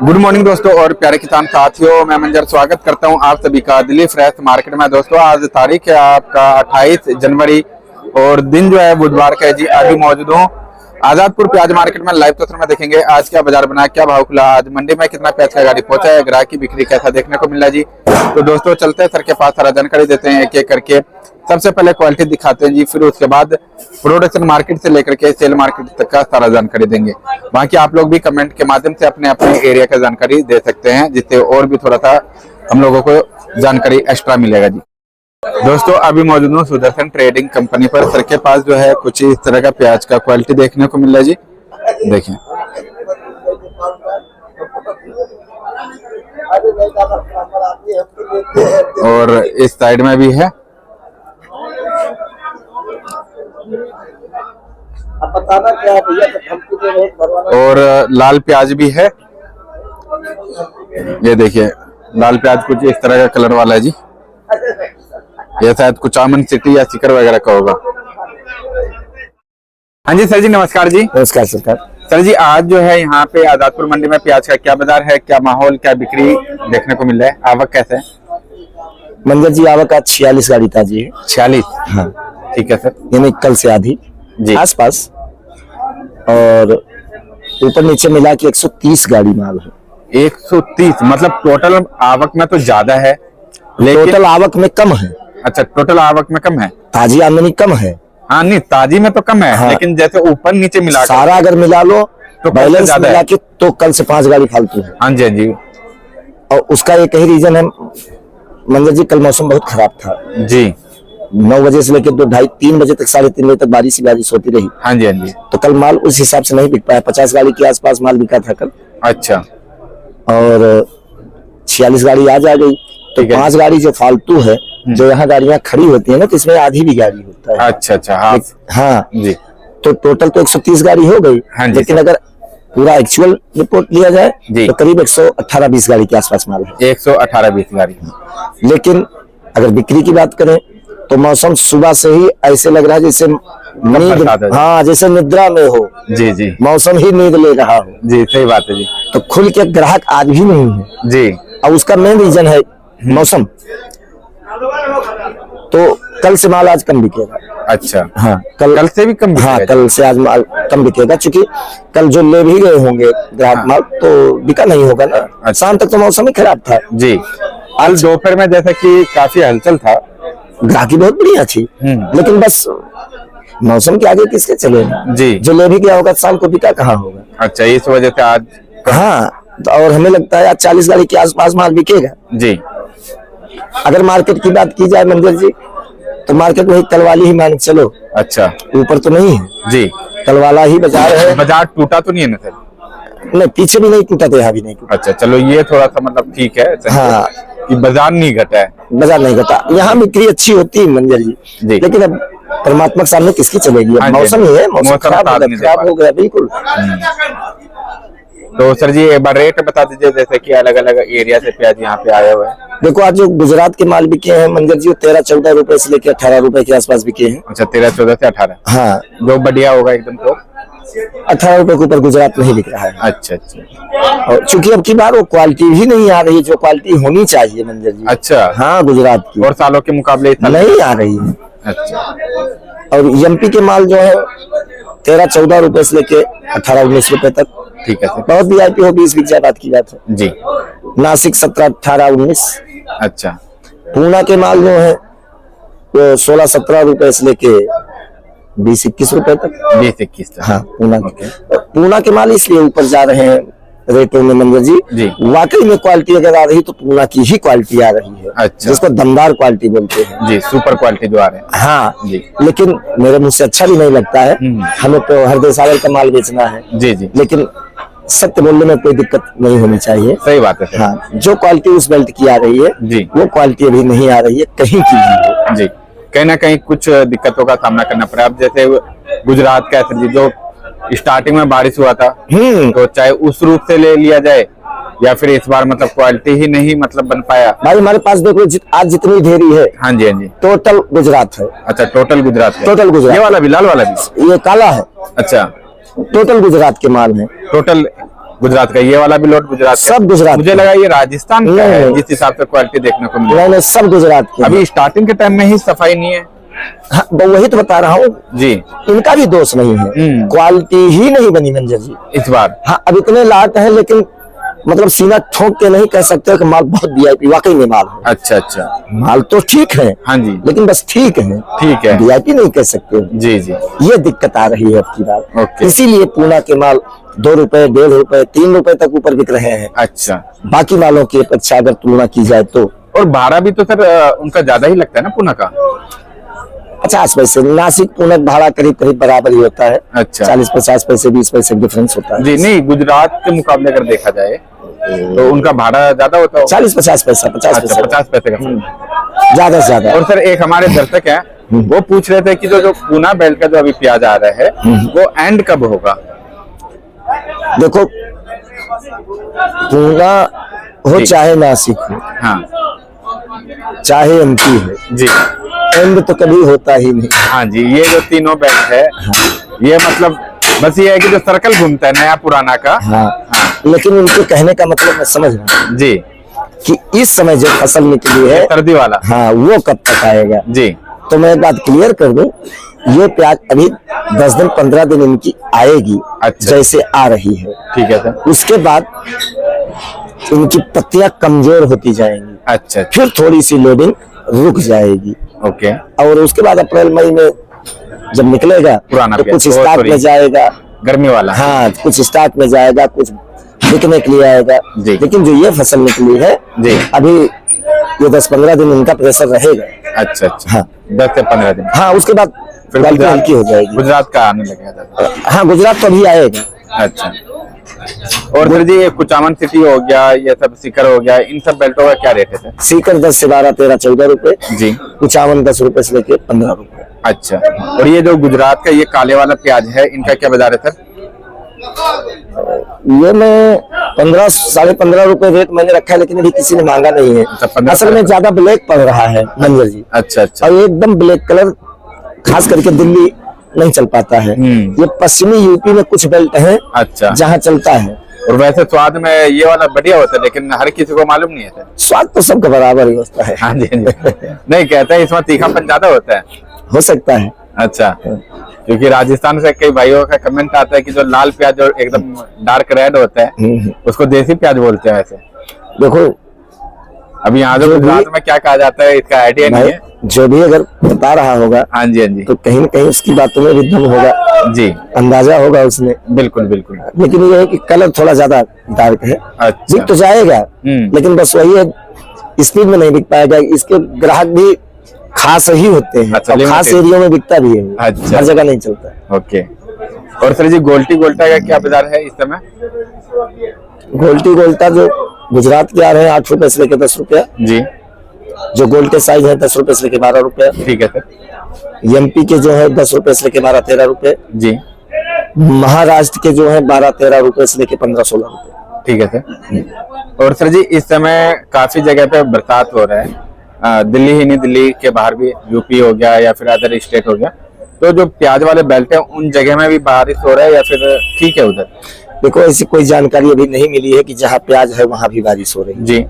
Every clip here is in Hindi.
गुड मॉर्निंग दोस्तों और प्यारे किसान साथियों, मैं मंजर स्वागत करता हूं आप सभी का दिल्ली फ्रेश मार्केट में। दोस्तों आज तारीख है आपका 28 जनवरी और दिन जो है बुधवार का है जी। अभी मौजूद हूं आजादपुर प्याज मार्केट में। लाइव तस्वीर में देखेंगे आज क्या बाजार बना, क्या भाव खुला, आज मंडी में कितना प्याज का गाड़ी पहुंचा है, ग्राहक की बिक्री कैसा देखने को मिला जी। तो दोस्तों चलते हैं सर के पास, सारा जानकारी देते हैं एक एक करके। सबसे पहले क्वालिटी दिखाते हैं जी, फिर उसके बाद प्रोडक्शन मार्केट से लेकर के सेल मार्केट तक का सारा जानकारी देंगे। बाकी आप लोग भी कमेंट के माध्यम से अपने अपने एरिया का जानकारी दे सकते हैं, जिससे और भी थोड़ा सा हम लोगों को जानकारी एक्स्ट्रा मिलेगा जी। दोस्तों अभी मौजूद हूँ सुदर्शन ट्रेडिंग कंपनी पर। सर के पास जो है कुछ इस तरह का प्याज का क्वालिटी देखने को मिल रहा है जी। देखिए और इस साइड में भी है और लाल प्याज भी है। ये देखिए लाल प्याज कुछ इस तरह का कलर वाला है जी। ये शायद कुछ आमन सिटी या सिकर वगैरह का होगा। हाँ जी सर जी, नमस्कार जी। नमस्कार सरकार। सर जी आज जो है यहाँ पे आजादपुर मंडी में प्याज का क्या बाजार है, क्या माहौल, क्या बिक्री देखने को मिल रहा है, आवक कैसे है? मंजर जी आवक आज 46 गाड़ी ताजी है। 46? हाँ ठीक है सर। यानी कल से आधी जी आसपास, और ऊपर नीचे मिला के 130 गाड़ी माल है। 130 मतलब टोटल आवक में तो ज्यादा है, लेकिन टोटल आवक में कम है। अच्छा टोटल आवक में कम है, ताजी आमदनी कम है। हाँ नहीं ताजी में तो कम है। हाँ। लेकिन जैसे ऊपर नीचे मिला सारा अगर मिला लो तो बैलेंस मिला के तो कल से 5 गाड़ी फालतू है। हाँ जी हाँ जी। और उसका एक ही रीजन है मंजर जी, कल मौसम बहुत खराब था जी। 9 बजे से लेकर 2, 2:30, 3 बजे तक, 3:30 बजे तक बारिश ही बारिश होती रही। हाँ जी हाँ जी। तो कल माल उस हिसाब से नहीं बिक पाया। 50 गाड़ी के आसपास माल बिका था कल। अच्छा। और 46 गाड़ी आज आ गई, तो 5 गाड़ी जो फालतू है, जो यहाँ गाड़ियां खड़ी होती है ना, तो इसमें आधी भी गाड़ी होता है। अच्छा अच्छा। हाँ हाँ जी। तो टोटल तो 130 गाड़ी हो गई। हाँ जी। लेकिन अगर पूरा एक्चुअल रिपोर्ट लिया जाए तो करीब 118-20 गाड़ी के आसपास माल है। 118-20 गाड़ी। लेकिन अगर बिक्री की बात करें तो मौसम सुबह से ही ऐसे लग रहा है जैसे नींद, हाँ जैसे निद्रा में हो। जी जी। मौसम ही नींद ले रहा हो। जी सही बात है जी। तो खुल के ग्राहक आज भी नहीं है जी। और उसका मेन रीजन है मौसम। तो कल से माल आज कम बिकेगा। अच्छा हाँ कल से भी कम बिकेगा। हाँ कल से आज माल कम बिकेगा, क्योंकि कल जो ले भी गए होंगे ग्राहक माल तो बिका नहीं होगा ना। अच्छा। शाम तक तो मौसम ही खराब था जी। आज दोपहर में जैसा कि काफी हलचल था, ग्राहकी बहुत बढ़िया थी, लेकिन बस मौसम के आगे किसके चले जी। जो ले भी गया होगा शाम को बिका कहाँ होगा। अच्छा इस वजह से आज हाँ, और हमें लगता है आज 40 गाड़ी के आसपास माल बिकेगा जी। अगर मार्केट की बात की जाए मंजर जी, तो मार्केट वही कलवाली ही मान चलो। अच्छा ऊपर तो नहीं है जी, कलवाला ही बाजार है। बाजार टूटा तो नहीं है ना सर? नहीं पीछे भी नहीं टूटा, तो यहाँ भी नहीं टूटा। अच्छा चलो ये थोड़ा सा मतलब ठीक है। हाँ कि बाजार नहीं घटा है। बाजार नहीं घटा, यहाँ बिक्री अच्छी होती है मंजर जी। लेकिन अब परमात्मा के सामने किसकी चलेगी। मौसम ही है, मौसम खराब हो गया बिल्कुल। तो सर जी एक बार रेट बता दीजिए, जैसे कि अलग अलग एरिया से प्याज यहाँ पे आए हुए हैं। देखो आज जो गुजरात के माल बिके हैं मंजर जी, 13-14 रुपए से लेकर 18 रुपए के आसपास बिके हैं। अच्छा 13-14 से 18। हाँ जो बढ़िया होगा एकदम तो 18 रुपए के ऊपर गुजरात नहीं बिक रहा है। अच्छा अच्छा। और चूंकि अब की बार वो क्वालिटी भी नहीं आ रही है जो क्वालिटी होनी चाहिए मंजर जी। अच्छा हाँ गुजरात की और सालों के मुकाबले नहीं आ रही है। अच्छा। और एमपी के माल जो है 13-14 रुपए से लेके 18-19 रुपए तक। ठीक है सर। बहुत वीआईपी हो 20 बिक जाए बात की बात है जी। नासिक 17-18-19। अच्छा। पूना के माल जो है वो 16-17 रुपए से लेके 20-21 रुपए तक। 20-21 तक। हाँ पूना के माल इसलिए ऊपर जा रहे हैं रेटों में मंजर जी। वाकई में क्वालिटी अगर आ रही तो पूना की ही क्वालिटी आ रही है। अच्छा। जिसको दमदार क्वालिटी बोलते हैं जी, सुपर क्वालिटी जो आ रहे हैं। हाँ जी। लेकिन मेरे मुझ से अच्छा भी नहीं लगता है, हमें तो हरदे सागर का माल बेचना है जी जी। लेकिन सत्य बोलने में कोई दिक्कत नहीं होनी चाहिए। सही बात है। हाँ जो क्वालिटी उस बेल्ट की आ रही है जी, वो क्वालिटी अभी नहीं आ रही है कहीं की भी जी। कहीं ना कहीं कुछ दिक्कतों का सामना करना पड़ा। अब जैसे गुजरात का सर जी जो स्टार्टिंग में बारिश हुआ था, तो चाहे उस रूप से ले लिया जाए या फिर इस बार मतलब क्वालिटी ही नहीं मतलब बन पाया। भाई हमारे पास देखो आज जितनी ढेरी है। हाँ जी हाँ जी। टोटल गुजरात है। अच्छा टोटल गुजरात है। टोटल गुजरात। ये वाला भी लाल वाला भी? ये काला है। अच्छा टोटल गुजरात के माल है। टोटल गुजरात का ये वाला भी लोट गुजरात का? सब गुजरात मुझे लगा ये राजस्थान का है, जिस हिसाब से क्वालिटी देखने को मिली। नहीं, सब गुजरात के। अभी स्टार्टिंग के टाइम में ही सफाई नहीं है। हाँ, वही तो बता रहा हूँ जी, इनका भी दोष नहीं है, क्वालिटी ही नहीं बनी मंजर जी इस बार। हाँ, अब इतने लाट है, लेकिन मतलब सीना ठोक के नहीं कह सकते कि माल बहुत वीआईपी वाकई में माल है। अच्छा अच्छा, माल तो ठीक है, हाँ जी, लेकिन बस ठीक है, ठीक है, वीआईपी नहीं कह सकते। जी जी, ये दिक्कत आ रही है अब की बात। ओके। इसीलिए पूना के माल 2 रुपए, 1.5 रुपए, 3 रुपए तक ऊपर बिक रहे हैं। अच्छा, बाकी मालों की अपेक्षा अगर तुलना की जाए तो। और भाड़ा भी तो सर उनका ज्यादा ही लगता है ना पुणे का? 50 पैसे। नासिक पुणे भाड़ा करीब करीब बराबर ही होता है। अच्छा, 40-50 पैसे, 20 पैसे डिफरेंस होता है जी। नहीं, गुजरात के मुकाबले अगर देखा जाए तो उनका भाड़ा ज्यादा होता है। 40-50 पैसा, 50 अच्छा, पैसा 50 पैसे का ज्यादा से ज्यादा। और सर एक हमारे दर्शक हैं, वो पूछ रहे थे कि जो पूना बेल्ट का जो अभी प्याज आ रहा है वो एंड कब होगा? देखो, पूना हो जी। चाहे नासिक हो, हाँ चाहे एमपी हो, जी, एंड तो कभी होता ही नहीं। हाँ जी। ये जो तीनों बेल्ट है, ये मतलब बस ये है कि जो सर्कल घूमता है नया पुराना का। हाँ, लेकिन उनके कहने का मतलब मैं समझ रहा हूँ जी, कि इस समय जो फसल निकली है, सर्दी वाला, हाँ, वो कब तक आएगा। जी, तो मैं एक बात क्लियर कर दूं, ये प्याज अभी 10 दिन 15 दिन इनकी आएगी। अच्छा। जैसे आ रही है, ठीक है सर। उसके बाद इनकी पत्तियां कमजोर होती जाएंगी। अच्छा, फिर थोड़ी सी लोडिंग रुक जाएगी, ओके। और उसके बाद अप्रैल मई में जब निकलेगा पुराना तो प्याज, कुछ स्टार्ट में जाएगा, गर्मी वाला। हाँ, कुछ स्टार्ट में जाएगा, कुछ बिकने के लिए आएगा। जी। लेकिन जो ये फसल निकली है जी, अभी, ये 10-15 दिन इनका प्रेशर रहेगा। अच्छा अच्छा, हाँ, 10 से 15 दिन हाँ, उसके बाद फिर क्वालिटी हल्की हो जाएगी। गुजरात का आने लगेगा ज्यादा। हाँ, गुजरात तो अभी आएगा। अच्छा। और सर जी, ये कुचामन सिटी हो गया, ये सब सीकर हो गया, इन सब बेल्टों का क्या रेट है सर? सीकर 10 से 12, 13, 14 रुपए। जी, कुचामन 10 रुपए से लेके 15 रुपए। अच्छा। और ये जो गुजरात का ये काले वाला प्याज है, इनका क्या बाजार है सर? ये मैं 15, 15.5 रुपए रेट मैंने रखा है, लेकिन अभी किसी ने मांगा नहीं है। अच्छा, 15 असल में ज्यादा ब्लैक पड़ रहा है मंजर जी, अच्छा अच्छा, और एकदम ब्लैक कलर खास करके दिल्ली नहीं चल पाता है। ये पश्चिमी यूपी में कुछ बेल्ट है अच्छा। जहाँ चलता है। और वैसे स्वाद में ये वाला बढ़िया होता है, लेकिन हर किसी को मालूम नहीं है सर। स्वाद तो सबका बराबर ही होता है। हाँ जी, हाँ जी। नहीं, कहते हैं इसमें तीखापन ज्यादा होता है। हो सकता है। अच्छा, क्योंकि राजस्थान से कई भाइयों का कमेंट आता है कि जो लाल प्याज और एकदम डार्क रेड होता है उसको देसी प्याज बोलते हैं। वैसे देखो, अभी यहाँ जो गुजरात में क्या कहा जाता है इसका आइडिया नहीं है। जो भी अगर बता रहा होगा, हाँ जी, हाँ जी, तो कहीं न कहीं उसकी बातों में भी दम होगा जी, अंदाजा होगा उसने। बिल्कुल बिल्कुल। लेकिन ये है कि कलर थोड़ा ज्यादा डार्क है। अच्छा, बिक तो जाएगा, लेकिन बस वही है, स्पीड में नहीं बिक पाएगा। इसके ग्राहक भी खास ही होते हैं। अच्छा, और खास एरिया में बिकता भी है। अच्छा, हर जगह नहीं चलता। ओके। और सर जी, गोल्टी गोल्टा का क्या बाजार है इस समय? गोल्टी गोल्टा जो गुजरात के आ रहे हैं 8 रुपए से लेकर 10 रुपया। जी, जो गोल्ड के साइज है 10 रुपए से लेकर 12 रुपया। ठीक है सर। एमपी के जो है 10 रुपए से लेकर 12-13 रुपए। जी, महाराष्ट्र के जो है 12-13 रुपए से लेकर 15-16 रुपए। ठीक है सर। और सर जी, इस समय काफी जगह पे बरसात हो रहा है, दिल्ली ही नहीं, दिल्ली के बाहर भी, यूपी हो गया या फिर अदर स्टेट हो गया, तो जो प्याज वाले बेल्ट है उन जगह में भी बारिश हो रहा है या फिर ठीक है उधर? देखो, ऐसी कोई जानकारी अभी नहीं मिली है कि जहाँ प्याज है वहाँ भी बारिश हो रही है। जी,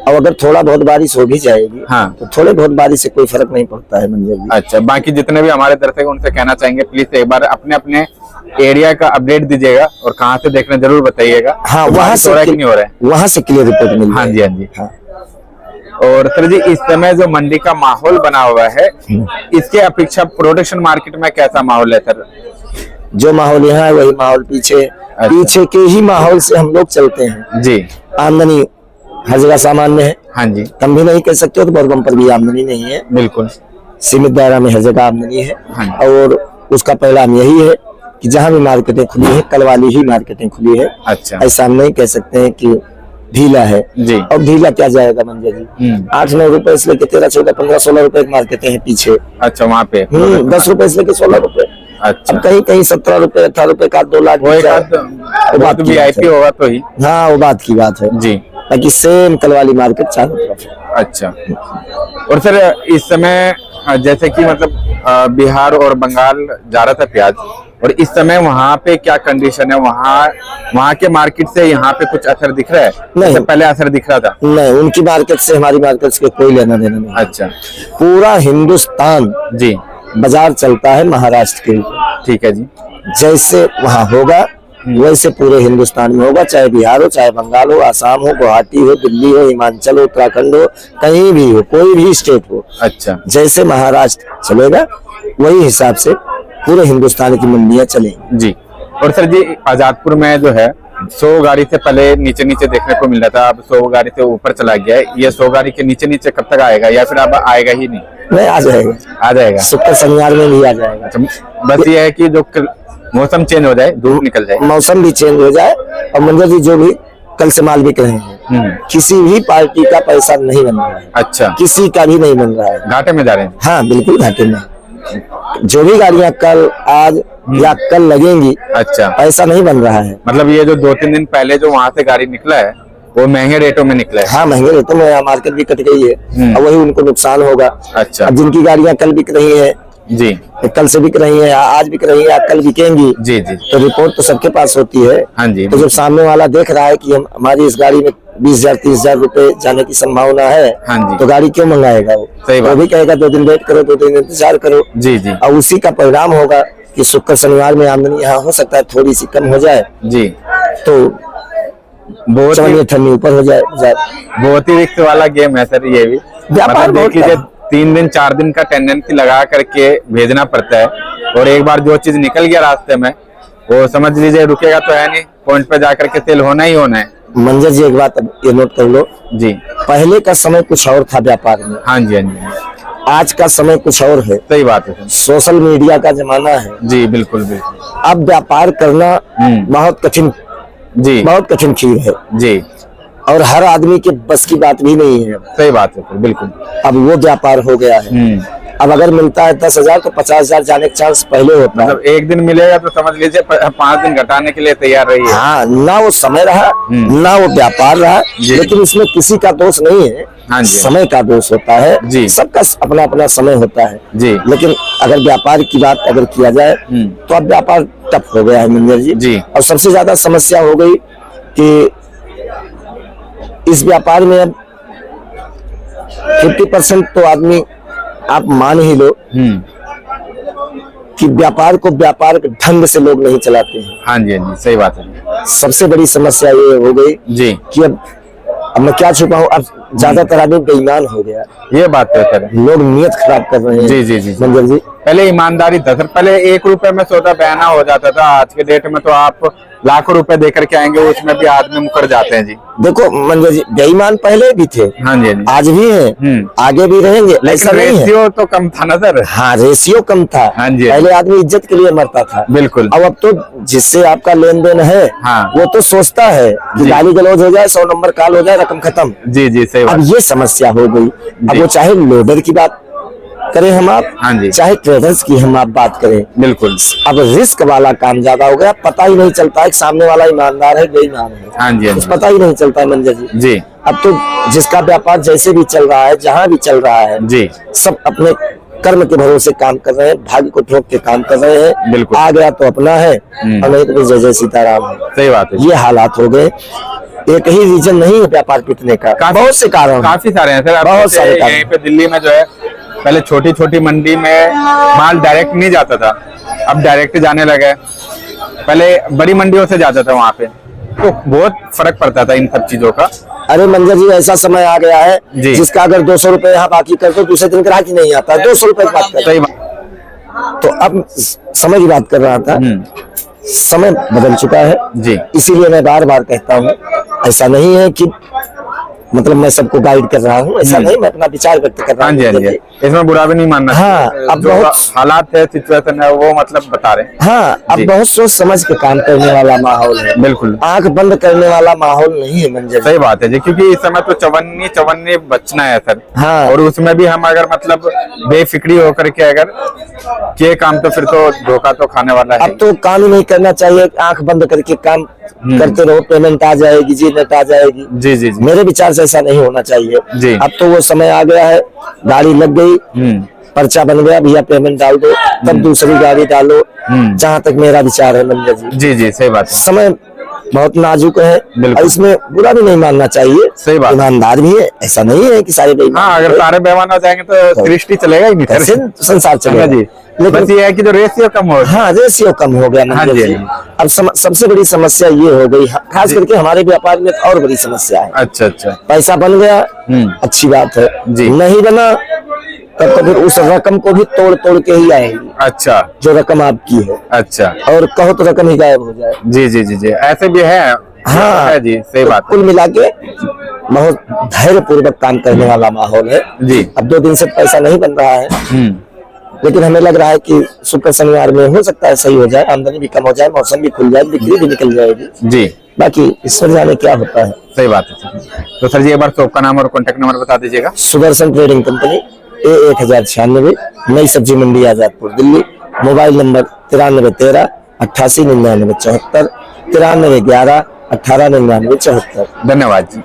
और अगर थोड़ा बहुत बारिश हो भी जाएगी, हाँ, तो थोड़े बहुत बारिश से कोई फर्क नहीं पड़ता है मंजर जी। अच्छा। बाकी जितने भी हमारे दर्शक हैं उनसे कहना चाहेंगे, प्लीज एक बार अपने अपने एरिया का अपडेट दीजिएगा और कहाँ से देखना जरूर बताइएगा। हाँ, वहाँ से नहीं हो रहा है, वहाँ से क्लियर रिपोर्ट मिल। हाँ जी, हाँ जी। हाँ। और सर जी, इस समय जो मंडी का माहौल बना हुआ है, इसके अपेक्षा प्रोडक्शन मार्केट में कैसा माहौल है सर? जो माहौल यहाँ है वही माहौल पीछे। अच्छा। पीछे के ही माहौल से हम लोग चलते हैं जी। आमदनी हर जगह सामान्य है। हाँ जी, कम भी नहीं कह सकते हो, तो बहुत कम पर भी आमदनी नहीं है। बिल्कुल सीमित दायरा में हर जगह आमदनी है। हाँ। और उसका परिणाम यही है कि जहाँ भी मार्केटें खुली है, कल वाली ही मार्केटें खुली है। अच्छा, ऐसा हम नहीं कह सकते हैं कि ढीला है जी। अब ढीला क्या जाएगा मंजर जी? 8-9 रुपए से लेकर 13, 14, 15, 16 रुपए की मार्केटें हैं पीछे। अच्छा, वहाँ पे 10 रुपए से लेकर 16 रुपए। अच्छा, अब कहीं कहीं 17 रुपए, 18 रुपए का 2 लाख वो एक बात की VIP होगा तो ही। हाँ, वो बात की बात है जी। बाकी सेम कल वाली मार्केट चारों तरफ है। अच्छा। और सर, इस समय जैसे कि मतलब बिहार और बंगाल जा रहा था प्याज, और इस समय वहाँ पे क्या कंडीशन है, वहाँ के मार्केट से यहाँ पे कुछ असर दिख रहा है? नहीं, जैसे पहले असर दिख रहा था। नहीं, उनकी मार्केट से हमारी मार्केट से कोई लेना देना नहीं। अच्छा, पूरा हिंदुस्तान जी, बाजार चलता है महाराष्ट्र के ऊपर। ठीक है जी। जैसे वहाँ होगा वैसे पूरे हिंदुस्तान में होगा, चाहे बिहार हो, चाहे बंगाल हो, आसाम हो, गुवाहाटी हो, दिल्ली हो, हिमाचल हो, उत्तराखंड हो, कहीं भी हो, कोई भी स्टेट हो। अच्छा, जैसे महाराष्ट्र चलेगा वही हिसाब से पूरे हिंदुस्तान की मंडियां चलेंगी जी। और सर जी, आजादपुर में जो है 100 गाड़ी से पहले नीचे नीचे देखने को मिल रहा था, अब 100 गाड़ी से ऊपर चला गया है। ये 100 गाड़ी के नीचे नीचे कब तक आएगा, या फिर अब आएगा ही नहीं? नहीं, आ जाएगा, आ जाएगा, शुक्र शनिवार में भी आ जाएगा। अच्छा, बस ये है कि जो मौसम चेंज हो जाए, धूप निकल जाए, मौसम भी चेंज हो जाए। और मंजर जी, जो भी कल से माल बिक रहे हैं, किसी भी पार्टी का पैसा नहीं बन रहा है। अच्छा, किसी का भी नहीं बन रहा है, घाटे में जा रहे हैं। हाँ बिल्कुल घाटे में। जो भी गाड़ियां कल, आज या कल लगेंगी, अच्छा, पैसा नहीं बन रहा है। मतलब ये जो 2-3 दिन पहले जो वहाँ से गाड़ी निकला है वो महंगे रेटों में निकला है। हाँ, महंगे रेटों में मार्केट भी कट गई है, और वही उनको नुकसान होगा। अच्छा, अब जिनकी गाड़ियां कल बिक रही है जी, कल से बिक रही है, आज बिक रही है, कल बिकेंगी, जी जी, तो रिपोर्ट तो सबके पास होती है। हाँ जी। तो जब सामने वाला देख रहा है कि हमारी इस गाड़ी में 20,000-30,000 रुपए जाने की संभावना है, हाँ जी, तो गाड़ी क्यों मंगाएगा वो? सही बात। वो भी कहेगा 2 दिन वेट करो, 2 दिन इंतजार करो। जी जी, और उसी का परिणाम होगा कि शुक्र शनिवार में आमदनी यहाँ हो सकता है थोड़ी सी कम हो जाए, जी, तो बहुत ही ठंडी ऊपर हो जाए। बहुत ही रिस्क वाला गेम है सर ये भी। व्यापार मतलब देख बहुत लीजिए, है। 3 दिन 4 दिन का टेंडेंसी लगा करके भेजना पड़ता है, और एक बार जो चीज निकल गया रास्ते में, वो समझ लीजिए रुकेगा तो है नहीं, पॉइंट पे जाकर के सेल होना ही होना है। मंजर जी, एक बात अब ये नोट कर लो, जी, पहले का समय कुछ और था व्यापार में, हाँ जी, हाँ जी, आज का समय कुछ और है। सही बात है सर। सोशल मीडिया का जमाना है। जी, बिल्कुल बिल्कुल। अब व्यापार करना बहुत कठिन, जी, बहुत कठिन चीज है, जी, और हर आदमी के बस की बात भी नहीं है। सही बात है सर, बिल्कुल। अब वो व्यापार हो गया है। अब अगर मिलता है 10,000 तो 50,000 जाने का चांस पहले होता है। मतलब एक दिन मिलेगा तो समझ लीजिए 5 दिन घटाने के लिए तैयार रही है। हाँ, ना वो समय रहा, ना वो व्यापार रहा, लेकिन इसमें किसी का दोष नहीं है। हाँ जी, समय का दोष होता है जी, सबका अपना अपना समय होता है जी। लेकिन अगर व्यापार की बात अगर किया जाए तो अब व्यापार टफ हो गया है मंजर जी। जी। और सबसे ज्यादा समस्या हो गई कि इस व्यापार में अब 50% तो आदमी आप मान ही लो कि व्यापार को व्यापार के ढंग से लोग नहीं चलाते हैं। हाँ जी, हाँ जी, सही बात है। सबसे बड़ी समस्या ये हो गई जी कि अब मैं क्या छुपाऊं, अब ज्यादातर आदमी बेईमान हो गया। ये बात तो है, लोग नियत खराब कर रहे हैं। जी जी जी मंजर जी, पहले ईमानदारी था सर, पहले 1 रुपए में सौदा बहना हो जाता था। आज के डेट में तो आप लाखों रुपए देकर के आएंगे, उसमें भी आदमी मुकर जाते हैं। जी देखो मंजर जी, बेईमान पहले भी थे, हाँ जी, हाँ जी, आज भी हैं, आगे भी रहेंगे, ऐसा लेकिन नहीं है। रेशियो तो कम था ना सर। हाँ, रेशियो कम था। हाँ जी, पहले आदमी इज्जत के लिए मरता था, बिल्कुल। अब तो जिससे आपका लेन देन है हाँ। वो तो सोचता है कि गाली गलौज हो जाए, 100 नंबर कॉल हो जाए, रकम खत्म। जी जी, सही बात। अब ये समस्या हो गई। अब वो चाहे लोडर की बात करें हम आप, हाँ जी, चाहे ट्रेडर्स की हम आप बात करें, बिल्कुल। अब रिस्क वाला काम ज्यादा हो गया। पता ही नहीं चलता है कि सामने वाला ईमानदार है बेईमान है। हाँ जी, हाँ कुछ जी, पता ही नहीं चलता है मंजर जी। जी अब तो जिसका व्यापार जैसे भी चल रहा है, जहां भी चल रहा है, जी, सब अपने कर्म के भरोसे काम कर रहे हैं, भाग्य को ठोक के काम कर रहे हैं। बिल्कुल। आ गया तो अपना है, और नहीं तो जय जय सीताराम है। सही बात है। ये हालात हो गए। एक ही रीजन नहीं है व्यापार पिटने का, बहुत से कारण, काफी सारे हैं सर। बहुत सारे कारण। यहीं पे दिल्ली में जो है, पहले छोटी छोटी मंडी में माल डायरेक्ट नहीं जाता था, अब डायरेक्ट जाने लगा है। पहले बड़ी मंडियों से जाता था वहाँ पे, तो बहुत फर्क पड़ता था इन सब चीजों का। अरे मंजर जी, ऐसा समय आ गया है जी। जिसका अगर 200 रुपए यहाँ बाकी कर दो, दूसरे दिन ग्राहक ही नहीं आता, 200 रुपए की बात कर। सही बात। तो अब समय की बात कर रहा था, समय बदल चुका है। जी, इसीलिए मैं बार बार कहता हूँ, ऐसा नहीं है कि मतलब मैं सबको गाइड कर रहा हूँ, ऐसा नहीं, मैं अपना विचार व्यक्त कर रहा हाँ जी, हाँ जी, हूँ। इसमें बुरा भी नहीं मानना। हाँ, अब जो बहुत हालात है, सिचुएशन है, वो मतलब बता रहे हैं। हाँ, अब जी। बहुत सोच समझ के काम करने वाला माहौल है, बिल्कुल आंख बंद करने वाला माहौल नहीं है मंजर। सही बात है जी, क्योंकि इस समय तो चवन्नी बचना है सर। हाँ। और उसमें भी हम अगर मतलब बेफिक्री होकर के अगर किए काम, तो फिर तो धोखा तो खाने वाला है। अब तो काम ही नहीं करना चाहिए, आंख बंद करके काम करते रहो, पेमेंट आ जाएगी जी, नेट आ जाएगी। जी जी जी, मेरे विचार से ऐसा नहीं होना चाहिए। जी। अब तो वो समय आ गया है, गाड़ी लग गई, पर्चा बन गया, भैया पेमेंट डाल दो, तब दूसरी गाड़ी डालो। जहाँ तक मेरा विचार है मैनेजर जी। जी जी सही बात है। समय बहुत नाजुक है बिल्कुल। और इसमें बुरा भी नहीं मानना चाहिए। सही बात। ईमानदार भी है, ऐसा नहीं है कि सारे बेईमान। हाँ, अगर सारे बेईमान हो जाएंगे तो सृष्टि चलेगा ही नहीं, कैसे संसार चलेगा जी। लेकिन बस ये है कि जो रेशियो कम हो। हाँ, रेशियो कम हो गया हाँ मैनेजर जी, जी। अब सबसे बड़ी समस्या ये हो गई, खास करके हमारे व्यापार में और बड़ी समस्या है। अच्छा अच्छा। पैसा बन गया, अच्छी बात है जी। नहीं बना तब तो फिर उस रकम को भी तोड़ तोड़ के ही आएंगी। अच्छा, जो रकम आपकी है। अच्छा। और कहो तो रकम ही गायब हो जाए। जी जी जी जी, ऐसे भी है। हाँ है जी, सही बात है। कुल मिला के बहुत धैर्य पूर्वक काम करने वाला माहौल है जी। अब 2 दिन से पैसा नहीं बन रहा है, लेकिन हमें लग रहा है कि शुक्र शनिवार में हो सकता है सही हो जाए, आमदनी भी कम हो जाए, मौसम भी खुल जाए, बिक्री भी निकल जाएगी जी। बाकी ईश्वर जाने क्या होता है। सही बात है। तो सर जी एक बार शॉप का नाम और कॉन्टेक्ट नंबर बता दीजिएगा। Sudarshan trading company, A1096, Nai Sabzi Mandi Azadpur Delhi. Mobile number 9313 88 99 74, 9311 18 99 74। धन्यवाद जी।